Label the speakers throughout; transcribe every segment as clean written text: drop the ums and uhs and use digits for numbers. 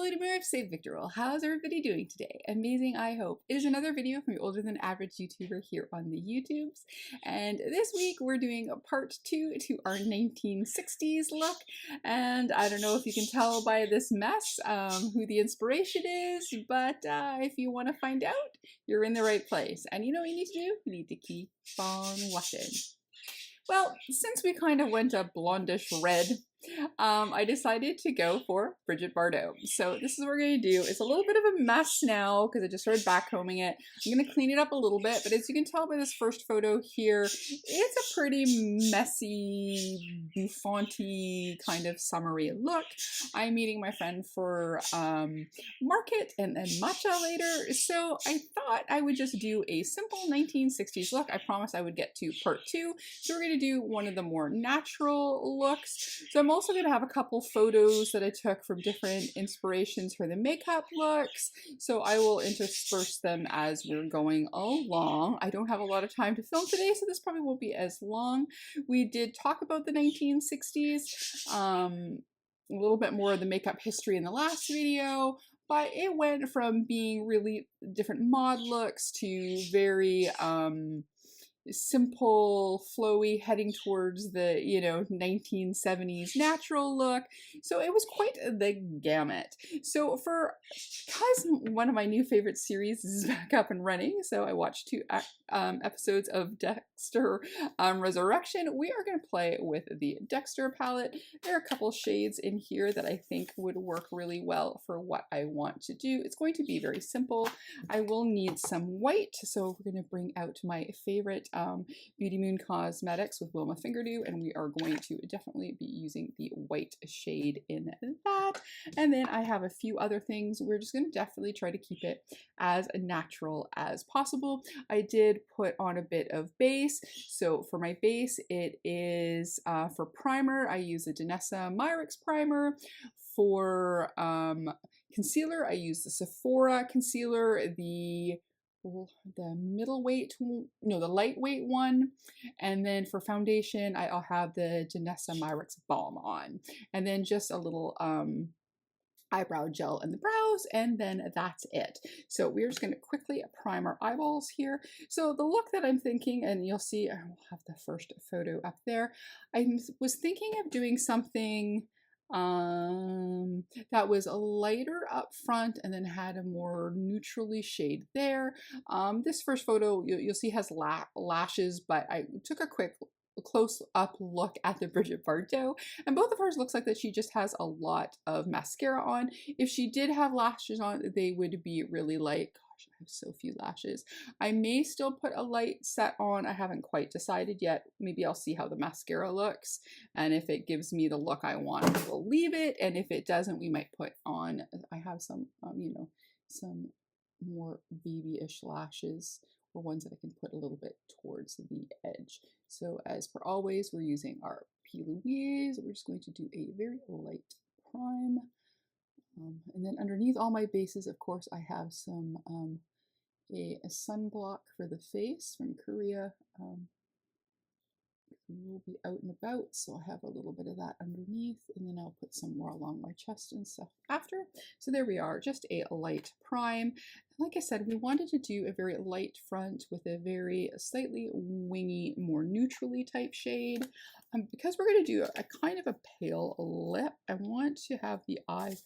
Speaker 1: Hello to my safe Victorol. How's everybody doing today? Amazing, I hope. It is another video from your older than average YouTuber here on the YouTubes. And this week we're doing a part 2 to our 1960s look. And I don't know if you can tell by this mess who the inspiration is, but if you want to find out, you're in the right place. And you know what you need to do? You need to keep on watching. Well, since we kind of went a blondish red, I decided to go for Bridget Bardot. So this is what we're going to do. It's a little bit of a mess now because I just started backcombing it. I'm going to clean it up a little bit, but as you can tell by this first photo here, it's a pretty messy, bouffanty kind of summery look. I'm meeting my friend for market and then matcha later, so I thought I would just do a simple 1960s look. I promised I would get to part 2, so we're going to do one of the more natural looks. So I'm also going to have a couple photos that I took from different inspirations for the makeup looks, so I will intersperse them as we're going along. I don't have a lot of time to film today, so this probably won't be as long. We did talk about the 1960s, a little bit more of the makeup history in the last video, but it went from being really different mod looks to very simple, flowy, heading towards the, 1970s natural look. So it was quite the gamut. So because one of my new favorite series is back up and running, so I watched 2 episodes of Dexter Resurrection, we are going to play with the Dexter palette. There are a couple shades in here that I think would work really well for what I want to do. It's going to be very simple. I will need some white, so we're going to bring out my favorite Beauty Moon Cosmetics with Wilma Fingerdew, and we are going to definitely be using the white shade in that. And then I have a few other things. We're just going to definitely try to keep it as natural as possible. I did put on a bit of base. So for my base, it is for primer, I use the Danessa Myricks primer. For concealer, I use the Sephora concealer, the lightweight one. And then for foundation, I'll have the Danessa Myricks Balm on. And then just a little eyebrow gel in the brows, and then that's it. So we're just going to quickly prime our eyeballs here. So the look that I'm thinking, and you'll see, I will have the first photo up there. I was thinking of doing something that was a lighter up front and then had a more neutrally shade there. This first photo you'll see has lashes, but I took a quick close up look at the Bridget Bardot, and both of hers looks like that she just has a lot of mascara on. If she did have lashes on, they would be really light. Gosh, I have so few lashes. I may still put a light set on. I haven't quite decided yet. Maybe I'll see how the mascara looks, and if it gives me the look I want, we'll leave it, and if it doesn't, we might put on, I have some some more babyish lashes, or ones that I can put a little bit towards the edge. So as per always, we're using our P. Louise. We're just going to do a very light prime. And then underneath all my bases, of course, I have some a sunblock for the face from Korea. We will be out and about, so I have a little bit of that underneath, and then I'll put some more along my chest and stuff after. So there we are, just a light prime. Like I said, we wanted to do a very light front with a very slightly wingy, more neutrally type shade. Because we're going to do a kind of a pale lip, I want to have the eyes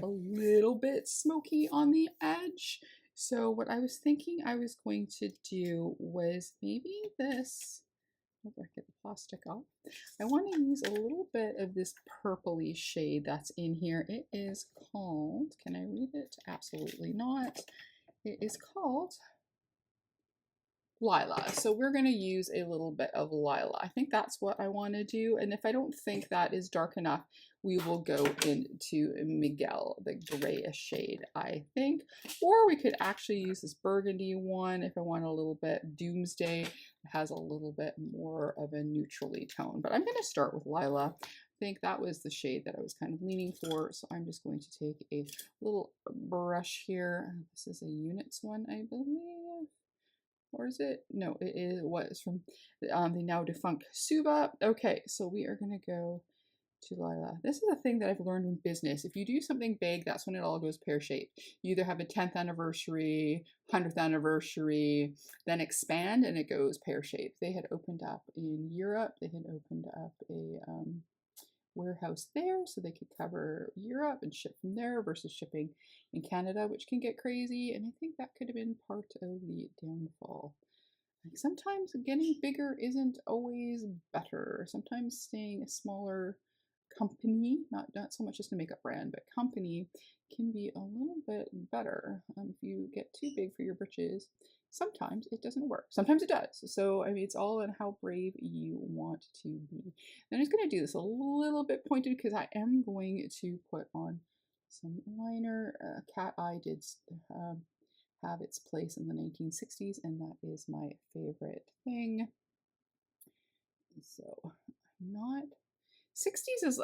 Speaker 1: a little bit smoky on the edge. So what I was thinking I was going to do was maybe this. I'll get the plastic off. I want to use a little bit of this purpley shade that's in here. It is called, can I read it? Absolutely not. It is called Lila. So we're going to use a little bit of Lila. I think that's what I want to do. And if I don't think that is dark enough, we will go into Miguel, the grayish shade, I think. Or we could actually use this burgundy one if I want a little bit Doomsday. It has a little bit more of a neutrally tone. But I'm going to start with Lila. I think that was the shade that I was kind of leaning for. So I'm just going to take a little brush here. This is a Units one, I believe. Or is it? No, it was from the now defunct Suva. Okay, so we are going to go to Lila. This is a thing that I've learned in business. If you do something big, that's when it all goes pear-shaped. You either have a 10th anniversary, 100th anniversary, then expand and it goes pear-shaped. They had opened up in Europe. They had opened up a warehouse there so they could cover Europe and ship from there versus shipping in Canada, which can get crazy. And I think that could have been part of the downfall. Like sometimes getting bigger isn't always better. Sometimes staying a smaller company, not so much just a makeup brand, but company can be a little bit better. If you get too big for your britches, sometimes it doesn't work. Sometimes it does. So, I mean, it's all in how brave you want to be. And I'm just going to do this a little bit pointed because I am going to put on some liner. Cat Eye did have its place in the 1960s, and that is my favorite thing. So, I'm not... 60s is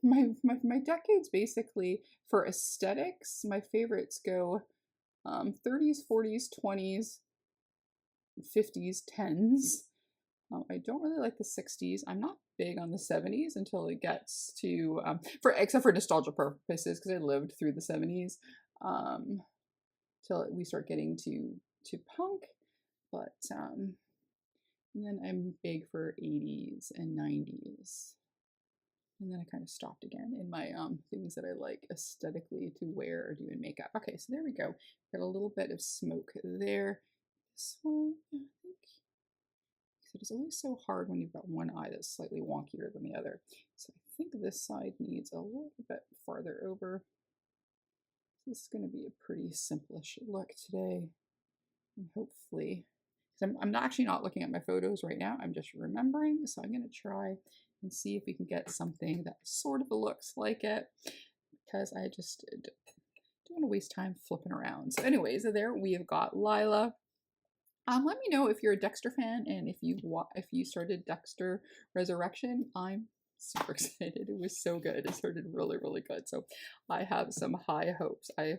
Speaker 1: my decades basically for aesthetics. My favorites go 30s, 40s, 20s, 50s, 10s. I don't really like the 60s. I'm not big on the 70s until it gets to except for nostalgia purposes because I lived through the 70s till we start getting to punk. But and then I'm big for 80s and 90s. And then I kind of stopped again in my things that I like aesthetically to wear or do in makeup. Okay, so there we go. Got a little bit of smoke there. This one, I think, it is always so hard when you've got one eye that's slightly wonkier than the other. So I think this side needs a little bit farther over. This is going to be a pretty simplish look today. And hopefully, because I'm actually not looking at my photos right now. I'm just remembering. So I'm going to try and see if we can get something that sort of looks like it, because I just don't want to waste time flipping around. So anyways, there we have got Lila. Let me know if you're a Dexter fan and if you started Dexter Resurrection. I'm super excited. It was so good. It started really, really good. So I have some high hopes. I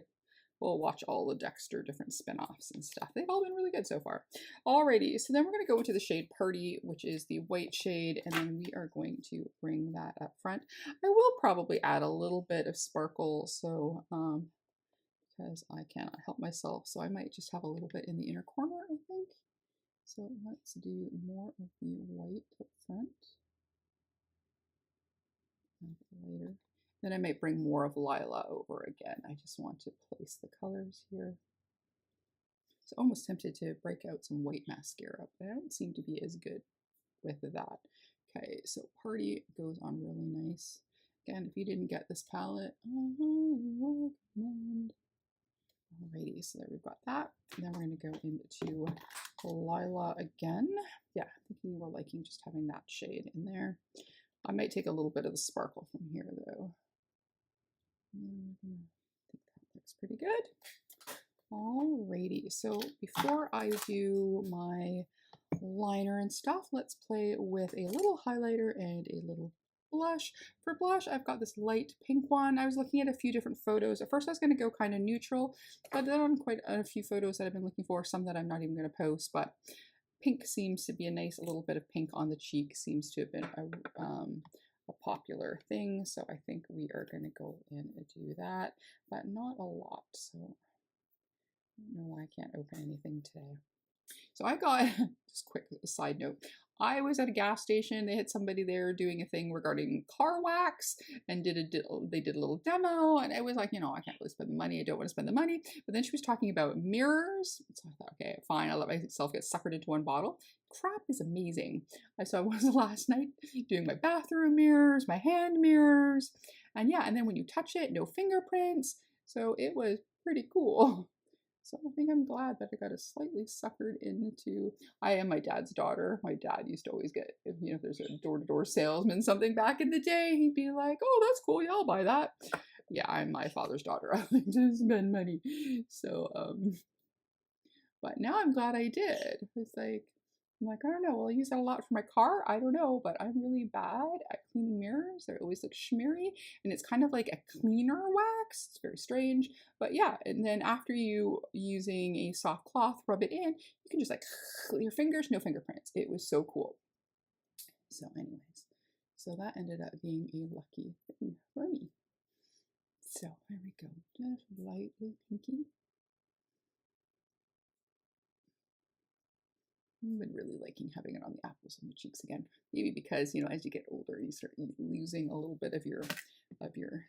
Speaker 1: will watch all the Dexter different spin-offs and stuff. They've all been really good so far. Alrighty, so then we're going to go into the shade Party, which is the white shade, and then we are going to bring that up front. I will probably add a little bit of sparkle, so because I cannot help myself, so I might just have a little bit in the inner corner, I think. So let's do more of the white up front. And later. Then I might bring more of Lila over again. I just want to place the colors here. So almost tempted to break out some white mascara, but I don't seem to be as good with that. Okay, so Party goes on really nice. Again, if you didn't get this palette, I recommend. Alrighty, so there we've got that. And then we're going to go into Lila again. Yeah, I think we were liking just having that shade in there. I might take a little bit of the sparkle from here though. I think that looks pretty good. Alrighty, so before I do my liner and stuff, let's play with a little highlighter and a little blush. For blush, I've got this light pink one. I was looking at a few different photos. At first I was going to go kind of neutral, but then on quite a few photos that I've been looking for, some that I'm not even going to post, but pink seems to be a nice little bit of pink on the cheek, seems to have been a popular thing, so I think we are going to go in and do that, but not a lot, so I don't know why I can't open anything today. So I got, just quick side note, I was at a gas station. They had somebody there doing a thing regarding car wax and they did a little demo, and I was like, you know, I can't really spend the money. I don't want to spend the money. But then she was talking about mirrors. So I thought, okay, fine. I'll let myself get suckered into one bottle. Crap is amazing. I was last night doing my bathroom mirrors, my hand mirrors, and yeah, and then when you touch it, no fingerprints. So it was pretty cool. So I think I'm glad that I got slightly suckered into, I am my dad's daughter. My dad used to always get, you know, if there's a door-to-door salesman, something back in the day, he'd be like, oh, that's cool, yeah, I'll buy that. Yeah, I'm my father's daughter. I like to spend money. So, but now I'm glad I did. It's like, I'm like, I don't know, will I use that a lot for my car? I don't know, but I'm really bad at cleaning mirrors. They always look schmeary, and it's kind of like a cleaner wax. It's very strange, but yeah, and then after you using a soft cloth, rub it in, you can just like, your fingers, no fingerprints. It was so cool. So anyways, So that ended up being a lucky thing for me. So there we go, just lightly pinky. I've been really liking having it on the apples of the cheeks again. Maybe because, you know, as you get older, you start losing a little bit of your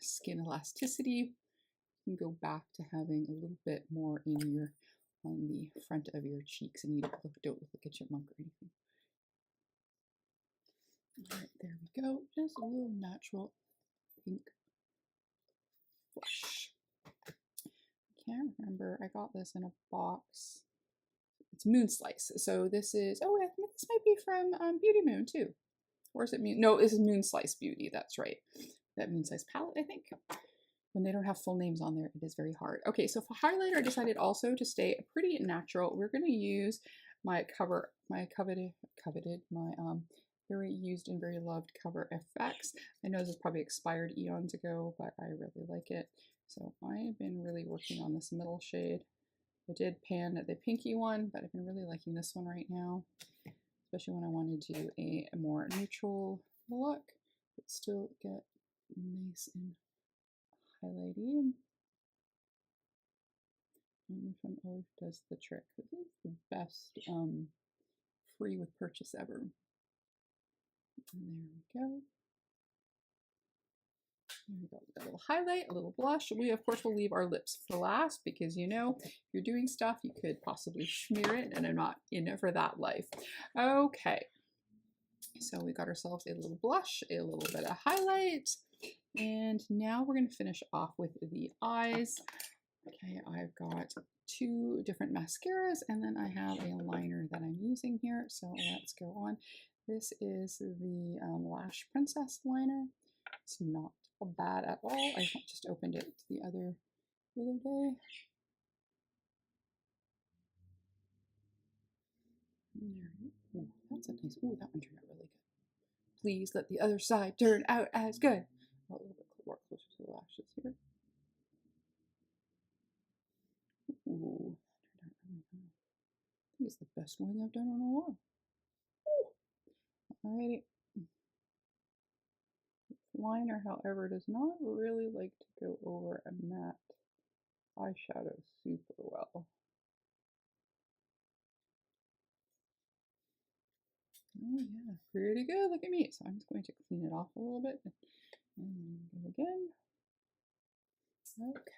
Speaker 1: skin elasticity. You can go back to having a little bit more in your on the front of your cheeks, and you don't look like a chipmunk or anything. All right, there we go. Just a little natural pink blush. I can't remember. I got this in a box. It's Moon Slice. So this is, oh, I think this might be from Beauty Moon too. Or is it Moon? No, this is Moon Slice Beauty. That's right. That Moon Slice palette, I think. When they don't have full names on there, it is very hard. Okay, so for highlighter, I decided also to stay pretty natural. We're going to use my very used and very loved Cover FX. I know this is probably expired eons ago, but I really like it. So I've been really working on this middle shade. I did pan the pinky one, but I've been really liking this one right now, especially when I want to do a more neutral look, but still get nice and highlighty. And this one always does the trick. This is the best free with purchase ever. And there we go. There we go. A little highlight, a little blush. We, of course, will leave our lips for last because, you know, if you're doing stuff, you could possibly smear it, and I'm not in it for that life. Okay. So we got ourselves a little blush, a little bit of highlight, and now we're going to finish off with the eyes. Okay, I've got two different mascaras, and then I have a liner that I'm using here. So let's go on. This is the Lash Princess liner. It's not bad at all. I just opened it the other day. Ooh, that's a nice. Ooh, that one turned out really good. Please let the other side turn out as good. A little bit more closer to the lashes here. Ooh, that turned out really good. I think it's the best wing I've done in a while. Alrighty. Liner, however, does not really like to go over a matte eyeshadow super well. Oh yeah, pretty good. Look at me. So I'm just going to clean it off a little bit and then go again.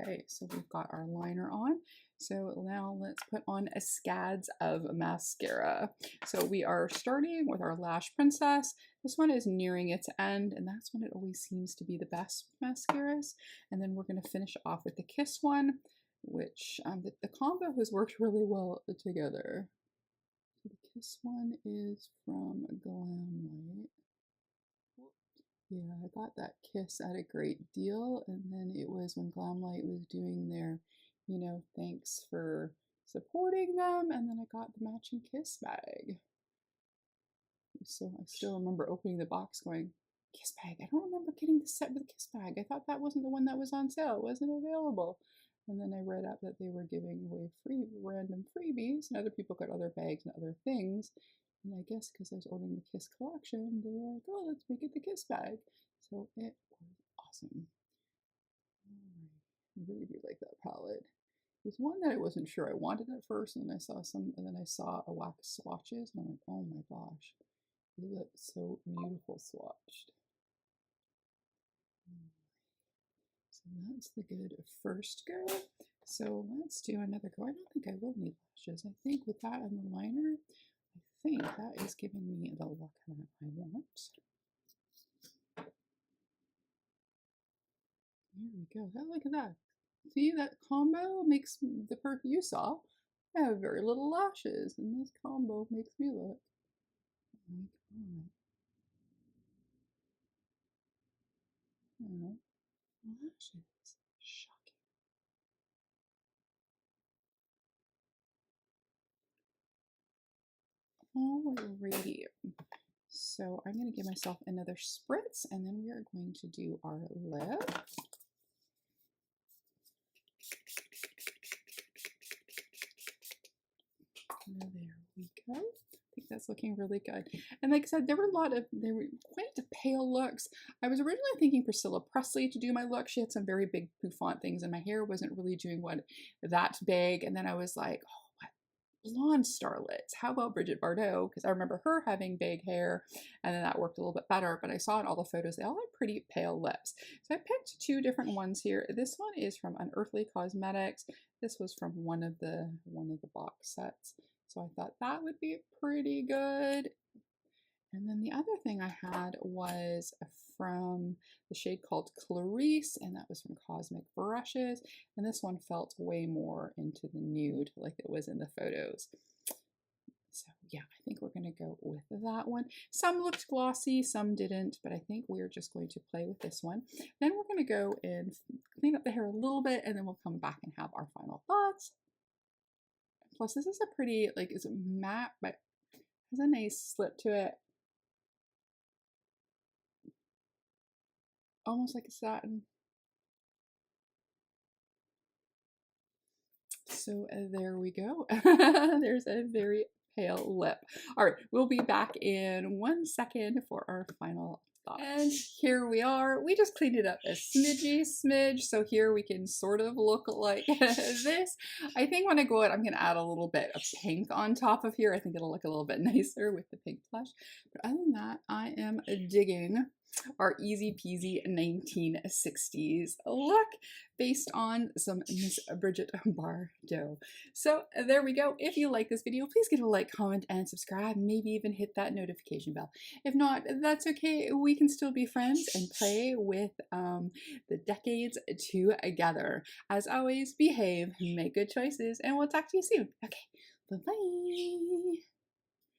Speaker 1: Okay, so we've got our liner on. So now let's put on a scads of mascara. So we are starting with our Lash Princess. This one is nearing its end, and that's when it always seems to be the best mascaras. And then we're going to finish off with the Kiss one, which the combo has worked really well together. So the Kiss one is from Glamlight. Yeah, I got that Kiss at a great deal, and then it was when Glamlight was doing their, you know, thanks for supporting them, and then I got the matching Kiss bag. So I still remember opening the box going, Kiss bag, I don't remember getting the set with the Kiss bag. I thought that wasn't the one that was on sale. It wasn't available. And then I read up that they were giving away random freebies, and other people got other bags and other things. And I guess because I was ordering the Kiss collection, they were like, oh, let's make it the Kiss bag. So it was awesome. I really do like that palette. It was one that I wasn't sure I wanted at first, and then I saw a wax swatches, and I'm like, oh my gosh, they look so beautiful swatched. So that's the good first go. So let's do another go. I don't think I will need lashes. I think with that and the liner, I think that is giving me the look that I want. There we go. Look at that. See, that combo makes the perk you saw. I have very little lashes, and this combo makes me look like lashes. Shocking. Alrighty. So I'm going to give myself another spritz, and then we are going to do our lip. There we go. I think that's looking really good. And like I said, they were quite pale looks. I was originally thinking Priscilla Presley to do my look. She had some very big bouffant things and my hair wasn't really doing what that big. And then I was like, oh, blonde starlets. How about Bridget Bardot? Because I remember her having big hair and then that worked a little bit better. But I saw in all the photos, they all had pretty pale lips. So I picked two different ones here. This one is from Unearthly Cosmetics. This was from one of the box sets. So I thought that would be pretty good. And then the other thing I had was from the shade called Clarice, and that was from Cosmic Brushes. And this one felt way more into the nude like it was in the photos. So yeah, I think we're going to go with that one. Some looked glossy, some didn't, but I think we're just going to play with this one. Then we're going to go and clean up the hair a little bit, and then we'll come back and have our final thoughts. Plus, this is a pretty, like, it's matte, but has a nice slip to it. Almost like a satin. So there we go. There's a very pale lip. All right, we'll be back in 1 second for our final thoughts. And here we are. We just cleaned it up a smidge. So here we can sort of look like this. I think when I go out, I'm going to add a little bit of pink on top of here. I think it'll look a little bit nicer with the pink blush. But other than that, I am digging our easy peasy 1960s look based on some Miss Bridget Bardot. So there we go. If you like this video, please give it a like, comment, and subscribe. Maybe even hit that notification bell. If not, that's okay. We can still be friends and play with the decades together. As always, behave, make good choices, and we'll talk to you soon. Okay, bye-bye.